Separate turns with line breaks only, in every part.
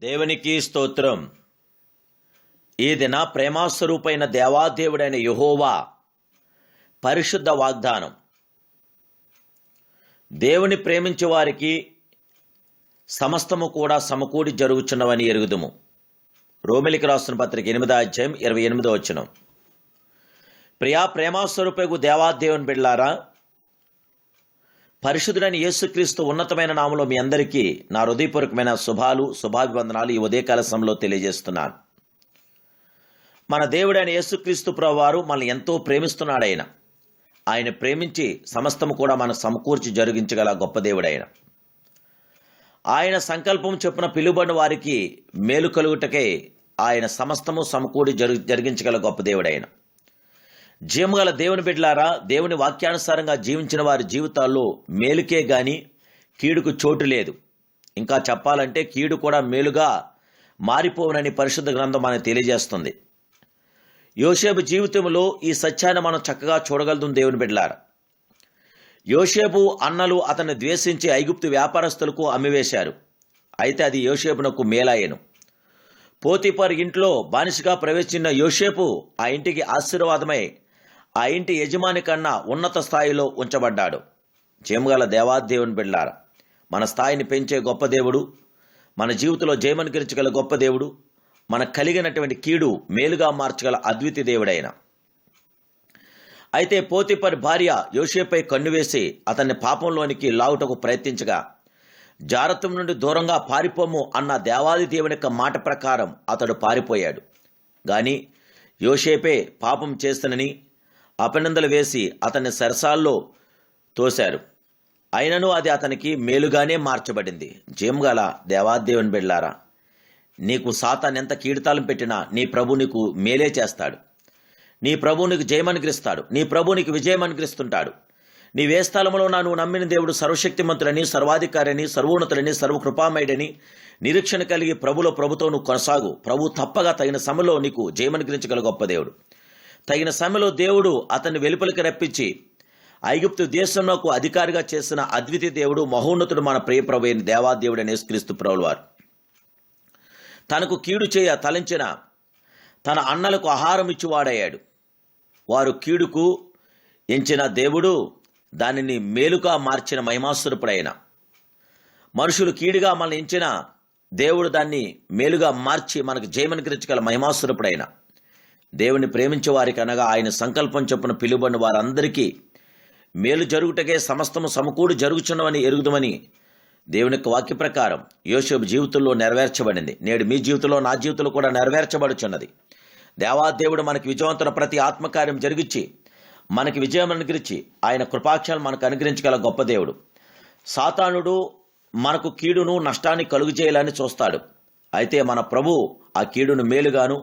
దేవునికి స్తోత్రం. ఈ దిన ప్రేమాస్వరూపైన దేవాదేవుడైన యెహోవా పరిశుద్ధ వాగ్దానం. దేవుని ప్రేమించే వారికి సమస్తము కూడా సమకూడి జరుగుచున్నవని ఎరుగుదుము. రోమిలికి రాసిన పత్రిక 8వ అధ్యాయం 28వ వచనం. ప్రియా ప్రేమాస్వరూపకు దేవాదేవుని బిడ్డలారా, పరిశుద్ధుడైన యేసుక్రీస్తు ఉన్నతమైన నామములో మీ అందరికీ నా హృదయపూర్వకమైన శుభాభివందనాలు ఈ ఉదయకాల సమయంలో తెలియజేస్తున్నాను. మన దేవుడైన యేసుక్రీస్తు ప్రభువారు మనల్ని ఎంతో ప్రేమిస్తున్నాడు. ఆయన ప్రేమించి సమస్తము కూడా మన సమకూర్చి జరిగించగల గొప్ప దేవుడైన ఆయన సంకల్పం చొప్పున పిలువబడిన వారికి మేలు కలుగుటకే ఆయన సమస్తము సమకూడి జరిగించగల గొప్ప దేవుడైన జీవగల దేవుని బిడ్డలారా, దేవుని వాక్యానుసారంగా జీవించిన వారి జీవితాల్లో మేలుకే గాని కీడుకు చోటు లేదు. ఇంకా చెప్పాలంటే కీడు కూడా మేలుగా మారిపోవునని పరిశుద్ధ గ్రంథం మనకు తెలియజేస్తుంది. యోసేపు జీవితంలో ఈ సత్యాన్ని మనం చక్కగా చూడగలుగుతాం. దేవుని బిడ్డలారా, యోసేపు అన్నలు అతన్ని ద్వేషించి ఐగుప్తు వ్యాపారస్తులకు అమ్మివేశారు. అయితే అది యోసేపునకు మేలాయెను. పోతీఫర్ ఇంట్లో బానిసగా ప్రవేశించిన యోసేపు ఆ ఇంటికి ఆశీర్వాదమై ఆ ఇంటి యజమాని కన్నా ఉన్నత స్థాయిలో ఉంచబడ్డాడు. జయముగల దేవాదేవుని బిడ్డలారా, మన స్థాయిని పెంచే గొప్ప దేవుడు, మన జీవితంలో జయమనుకరించగల గొప్ప దేవుడు, మనకు కలిగినటువంటి కీడు మేలుగా మార్చగల అద్వితీయ దేవుడైన. అయితే పోతీఫర్ భార్య యోసేపుపై కన్నువేసి అతన్ని పాపంలోనికి లావుటకు ప్రయత్నించగా, జారత్వం నుండి దూరంగా పారిపోము అన్న దేవాది దేవుని యొక్క మాట ప్రకారం అతడు పారిపోయాడు. గాని యోసేపే పాపం చేస్తనని అపనిందలు వేసి అతన్ని సరసాల్లో తోశారు. అయినను అది అతనికి మేలుగానే మార్చబడింది. జయముగల దేవాదేవుని బిడ్డలారా, నీకు సాతాను ఎంత కీడుతాళం పెట్టినా నీ ప్రభు నీకు మేలే చేస్తాడు. నీ ప్రభు నీకు జయమనుగ్రహిస్తాడు. నీ ప్రభు నీకు విజయం అనుగ్రహిస్తుంటాడు. నీవే స్థలంలో నువ్వు నమ్మిన దేవుడు సర్వశక్తిమంతుడని, సర్వాధికారిని, సర్వోన్నతుడని, సర్వకృపామయుడని నిరీక్షణ కలిగి ప్రభుతో నువ్వు కొనసాగు. ప్రభు తప్పగా తగిన సమయంలో నీకు జయమనుగ్రహించగల గొప్ప దేవుడు. తగిన సమయంలో దేవుడు అతన్ని వెలుపలికి రప్పించి ఐగుప్తు దేశంలోకి అధికారిగా చేసిన అద్వితీయ దేవుడు, మహోన్నతుడు, మన ప్రియ ప్రభు అయిన దేవాదేవుడు అనే యేసుక్రీస్తు ప్రభువు వారు తనకు కీడు చేయ తలంచిన తన అన్నలకు ఆహారం ఇచ్చివాడయ్యాడు. వారు కీడుకు ఎంచిన దేవుడు దానిని మేలుగా మార్చిన మహిమాస్వరూపుడైన. మనుషులు కీడుగా మనల్ని ఎంచిన దేవుడు దాన్ని మేలుగా మార్చి మనకు జయమనుగ్రహించగల మహిమాస్వరూపుడైన దేవుని ప్రేమించే వారికి అనగా ఆయన సంకల్పం చొప్పున పిలువబడిన వారందరికీ మేలు జరుగుటకే సమస్తము సమకూడి జరుగుచున్నవని ఎరుగుదమని దేవుని యొక్క వాక్య ప్రకారం యోసేపు జీవితంలో నెరవేర్చబడింది. నేడు మీ జీవితంలో, నా జీవితంలో కూడా నెరవేర్చబడుచున్నది. దేవాదేవుడు మనకి విజయవంతుల ప్రతి ఆత్మకార్యం జరిగించి మనకి విజయం అనుగ్రహించి ఆయన కృపాక్షాలు మనకు అనుగ్రహించగల గొప్ప దేవుడు. సాతానుడు మనకు కీడును నష్టాన్ని కలుగు చేయాలని చూస్తాడు. అయితే మన ప్రభు ఆ కీడును మేలుగాను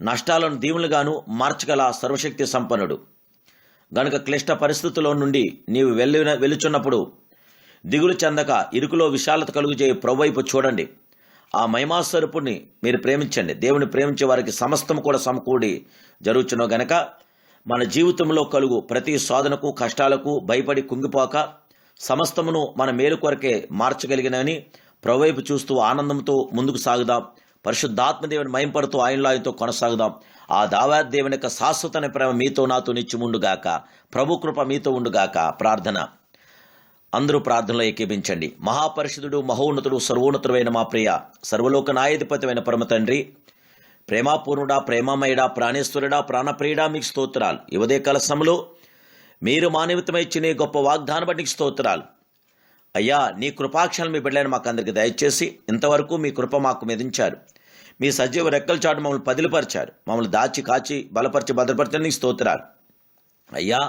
నష్టాలను దీవులుగాను మార్చగల సర్వశక్తి సంపన్నుడు గనుక క్లిష్ట పరిస్థితుల్లో నుండి నీవు వెలుచున్నప్పుడు దిగులు చెందక ఇరుకులో విశాలత కలుగు చేయి ప్రభు వైపు చూడండి. ఆ మహిమాస్వరూపుణ్ణి మీరు ప్రేమించండి. దేవుని ప్రేమించే వారికి సమస్తం కూడా సమకూడి జరుగుచున్నో గనక మన జీవితంలో కలుగు ప్రతి శోధనకు, కష్టాలకు భయపడి కుంగిపోక సమస్తమును మన మేలు కొరకే మార్చగలిగినని ప్రభు వైపు చూస్తూ ఆనందంతో ముందుకు సాగుదాం. పరిశుద్ధాత్మదేవుని మహింపడుతూ ఆయనతో కొనసాగుదాం. ఆ దేవాదేవుని యొక్క శాశ్వతమైన ప్రేమ మీతో నాతో నిత్యముండుగాక. ప్రభు కృప మీతో ఉండుగాక. ప్రార్థన. అందరూ ప్రార్థనలో ఏకీభించండి. మహాపరిశుద్ధుడు, మహోన్నతుడు, సర్వోన్నతుడైన మా ప్రియ సర్వలోక న్యాయాధిపతివైన పరమ తండ్రి, ప్రేమాపూర్ణుడా, ప్రేమమయుడా, ప్రాణేశ్వరుడా, ప్రాణప్రియుడా, మీకు స్తోత్రాలు. ఈ ఉదయకాల సమయంలో మీరు మానవితమిచ్చిన గొప్ప వాగ్దానం బట్టి స్తోత్రాలు. అయ్యా, నీ కృపాక్షాలు మీ బిడ్డలైన మాకు అందరికి దయచేసి ఇంతవరకు మీ కృప మాకు మెదించారు. మీ సజీవ రెక్కల చాటు మమ్మల్ని పదిలిపరిచారు. మమ్మల్ని దాచి కాచి బలపరిచి భద్రపరచని నీకు స్తోత్రాలు. అయ్యా,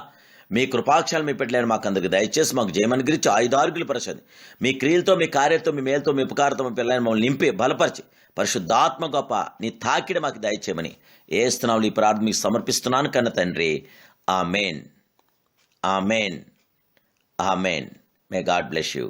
మీ కృపాక్షాలు మీ బిడ్డలైన మాకు అందరికి దయచేసి మాకు జయమనుగ్రహించి ఆయుధారుగులు పరచండి. మీ క్రియలతో, మీ కార్యంతో, మీ మేలుతో, మీ ఉపకారంతో మీ పిల్లలైన మమ్మల్ని నింపి బలపరిచి పరిశుద్ధాత్మ గొప్ప నీ తాకిడి మాకు దయచేయమని ఏస్తున్నాములు ఈ ప్రార్థన మీకు సమర్పిస్తున్నాను కన్న తండ్రి. ఆమేన్, ఆమేన్, ఆమేన్. May God bless you.